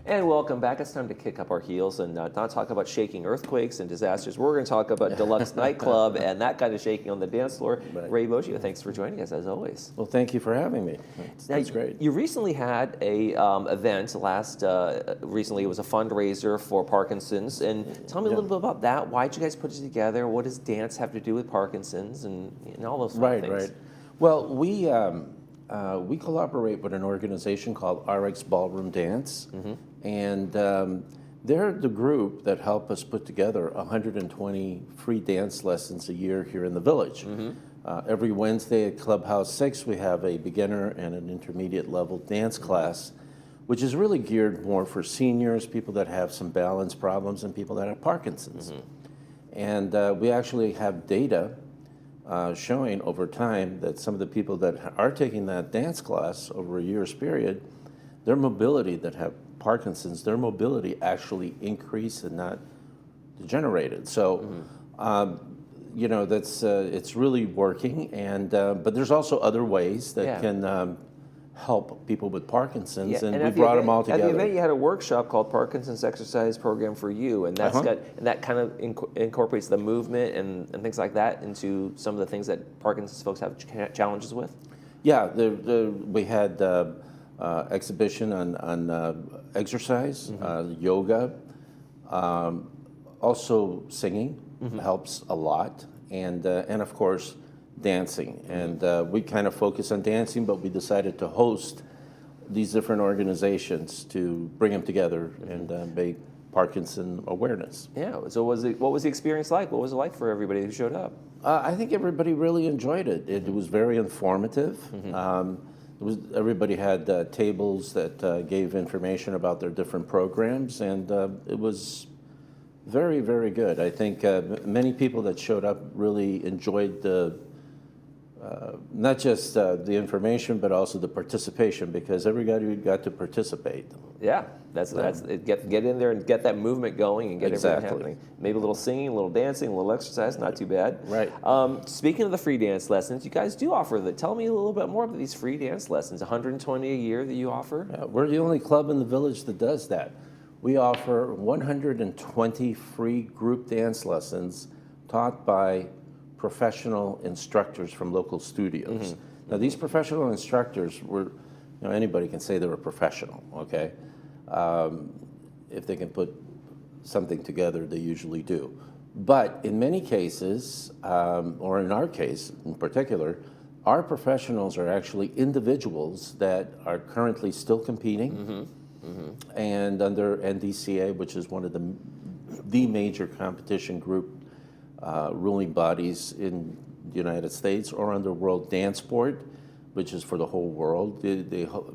And welcome back. It's time to kick up our heels and not talk about shaking earthquakes and disasters. We're going to talk about Delux Nightclub and that kind of shaking on the dance floor. Right. Ray Boggio, thanks for joining us as always. Well, thank you for having me. That's great. You recently had a event recently it was a fundraiser for Parkinson's. And tell me a little bit about that. Why did you guys put it together? What does dance have to do with Parkinson's and all those fun things? Right. Well, we collaborate with an organization called RX Ballroom Dance, and they're the group that help us put together 120 free dance lessons a year here in the village. Every Wednesday at Clubhouse 6, we have a beginner and an intermediate level dance class, which is really geared more for seniors, people that have some balance problems, and people that have Parkinson's. And we actually have data showing over time that some of the people that are taking that dance class over a year's period, their mobility that have Parkinson's, their mobility actually increased and not degenerated. So, you know, that's it's really working. And but there's also other ways that can help people with Parkinson's, and we brought them all together. At the event, you had a workshop called Parkinson's Exercise Program for You, and that's and that kind of incorporates the movement and things like that into some of the things that Parkinson's folks have challenges with. Yeah, we had exhibition on exercise, yoga, also singing helps a lot, and of course dancing. And we kind of focus on dancing, but we decided to host these different organizations to bring them together and make Parkinson awareness. Yeah. So what was the experience like? What was it like for everybody who showed up? I think everybody really enjoyed it. It was very informative. Everybody had tables that gave information about their different programs, and it was very, very good. I think many people that showed up really enjoyed not just the information, but also the participation, because everybody got to participate. Yeah, that's it. Get in there and get that movement going and get everything happening. Maybe a little singing, a little dancing, a little exercise, not too bad. Right. Speaking of the free dance lessons, you guys do offer that. Tell me a little bit more about these free dance lessons. 120 a year that you offer. Yeah, we're the only club in the village that does that. We offer 120 free group dance lessons taught by professional instructors from local studios. Now, these professional instructors were, anybody can say they're a professional, okay? If they can put something together, they usually do. But in many cases, or in our case in particular, our professionals are actually individuals that are currently still competing and under NDCA, which is one of the major competition group ruling bodies in the United States, or under World Dance Board, which is for the whole world.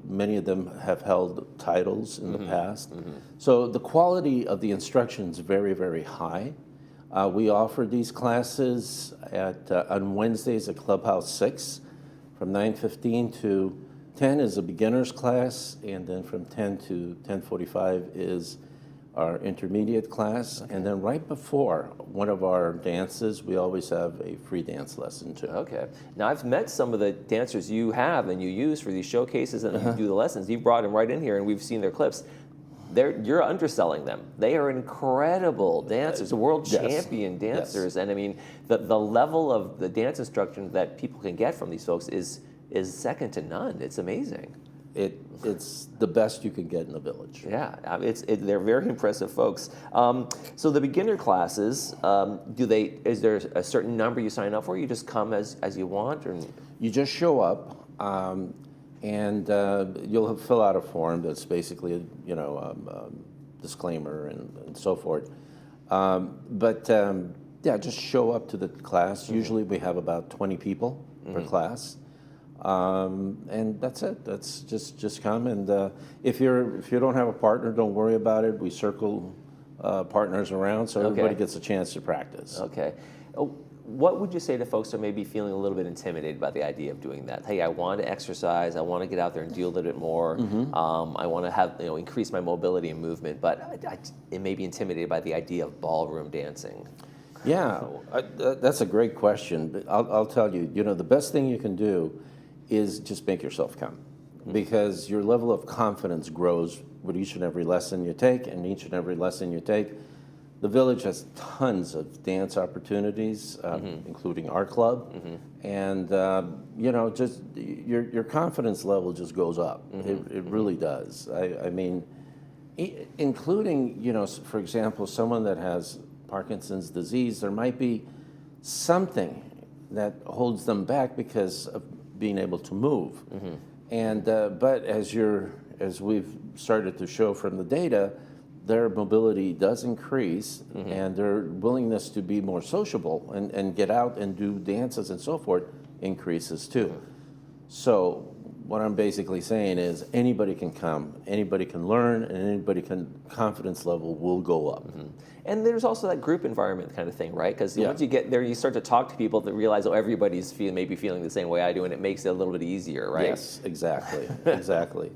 Many of them have held titles in the past. So the quality of the instruction is very, very high. We offer these classes on Wednesdays at Clubhouse 6 from 9:15 to 10 is a beginner's class, and then from 10 to 10:45 is our intermediate class, and then right before one of our dances, we always have a free dance lesson too. Okay. Now, I've met some of the dancers you have and you use for these showcases and you do the lessons. You've brought them right in here, and we've seen their clips. You're underselling them. They are incredible dancers, world champion dancers, and I mean, the level of the dance instruction that people can get from these folks is second to none. It's amazing. It's the best you can get in the village. Yeah, they're very impressive folks. So the beginner classes, is there a certain number you sign up for? You just come as you want, or you just show up, and you'll fill out a form that's basically disclaimer and so forth. Yeah, just show up to the class. Usually we have about 20 people per class. And that's it. That's just come, and if you don't have a partner, don't worry about it. We circle partners around so everybody gets a chance to practice. Okay. What would you say to folks who may be feeling a little bit intimidated by the idea of doing that? Hey, I want to exercise. I want to get out there and do a little bit more. I want to have increase my mobility and movement, but it may be intimidated by the idea of ballroom dancing. Yeah, that's a great question. I'll tell you. The best thing you can do is just make yourself come. because your level of confidence grows with each and every lesson you take, and each and every lesson you take. The village has tons of dance opportunities, including our club, and you know, just your confidence level just goes up. It really does. I mean, including, you know, for example, someone that has Parkinson's disease, there might be something that holds them back because of being able to move. And but as we've started to show from the data, their mobility does increase, and their willingness to be more sociable and get out and do dances and so forth increases too. So what I'm basically saying is anybody can come, anybody can learn, and anybody can, confidence level will go up. And there's also that group environment kind of thing, right? Because once you get there, you start to talk to people that realize, oh, everybody's maybe feeling the same way I do, and it makes it a little bit easier, right? Yes, exactly, exactly.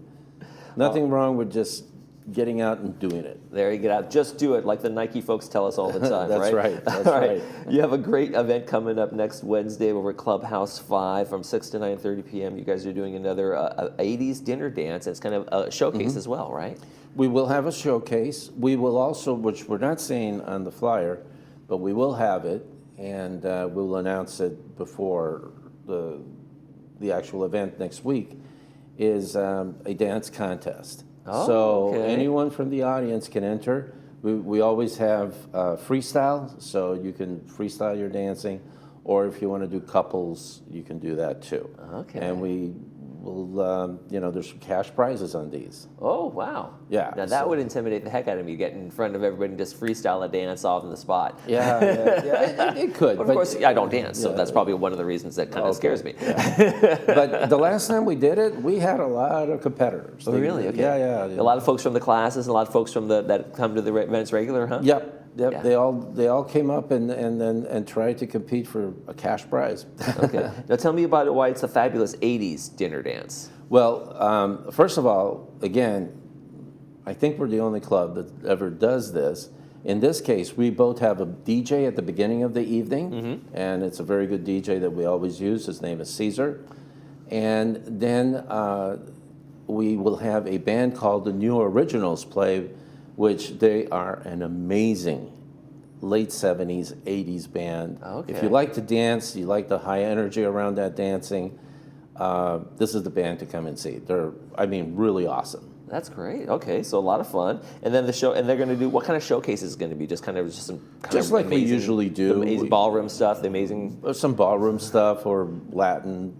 Nothing wrong with just getting out and doing it. There you get out. Just do it, like the Nike folks tell us all the time, That's right? right. That's All right. You have a great event coming up next Wednesday over at Clubhouse 5 from 6 to 9:30 p.m. You guys are doing another 80s dinner dance. It's kind of a showcase as well, right? We will have a showcase. We will also, which we're not saying on the flyer, but we will have it, and we'll announce it before the actual event next week, is a dance contest. Oh, so okay. anyone from the audience can enter. We always have freestyle, so you can freestyle your dancing, or if you want to do couples, you can do that too. Okay. And we will, you know, there's some cash prizes on these. Oh, wow. Yeah, Now that would intimidate the heck out of me, get in front of everybody and just freestyle a dance off in the spot. Yeah, it could. But of course, I don't dance, so that's probably one of the reasons that kind of scares me. But the last time we did it, we had a lot of competitors. Oh, really? Okay. Yeah. A lot of folks from the classes, a lot of folks from that come to the events regular, huh? Yep. Yeah. They all came up and tried to compete for a cash prize. Okay. Now tell me about why it's a fabulous 80s dinner dance. Well, first of all, again, I think we're the only club that ever does this. In this case, we both have a DJ at the beginning of the evening, and it's a very good DJ that we always use. His name is Caesar. And then we will have a band called the New Originals play, which they are an amazing late 70s, 80s band. Okay. If you like to dance, you like the high energy around that dancing, this is the band to come and see. They're, I mean, really awesome. That's great. Okay, so a lot of fun. And then the show, and they're going to do, what kind of showcase is going to be? Just kind of some kind Just of like we amazing, usually do. The amazing ballroom stuff, the amazing... Some ballroom stuff or Latin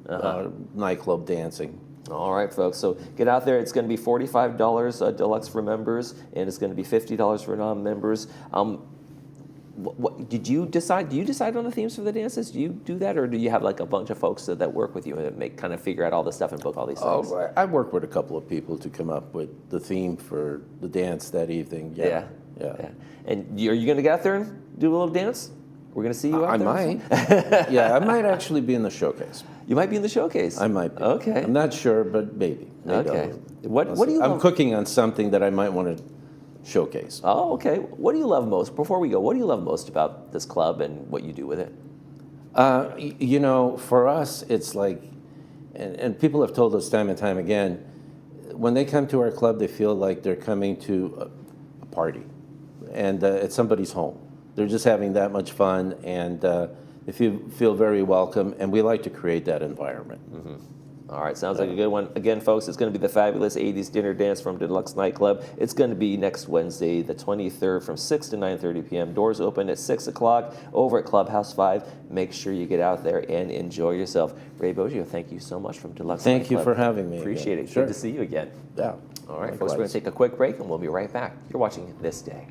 nightclub dancing. All right, folks. So get out there. It's going to be $45 Deluxe for members, and it's going to be $50 for non-members. What did you decide? Do you decide on the themes for the dances? Do you do that, or do you have like a bunch of folks that work with you and kind of figure out all this stuff and book all these things? Oh, I work with a couple of people to come up with the theme for the dance that evening. Yeah. And are you going to get out there and do a little dance? We're going to see you out there? I might. Yeah, I might actually be in the showcase. You might be in the showcase. I might be. Okay. I'm not sure, but maybe. Okay. What do you I'm love? cooking on something that I might want to showcase. Oh, okay. What do you love most? Before we go, what do you love most about this club and what you do with it? You know, for us, it's like, and people have told us time and time again, when they come to our club, they feel like they're coming to a party, and it's somebody's home. They're just having that much fun, and they feel very welcome, and we like to create that environment. All right, sounds like a good one. Again, folks, it's going to be the fabulous 80s dinner dance from Delux Nightclub. It's going to be next Wednesday, the 23rd, from 6 to 9:30 p.m. Doors open at 6 o'clock over at Clubhouse 5. Make sure you get out there and enjoy yourself. Ray Boggio, thank you so much from Delux Thank Nightclub. you for having me. Appreciate again. it. Sure. Good to see you again. Yeah. All right, Likewise. folks, we're going to take a quick break, and we'll be right back. You're watching This Day.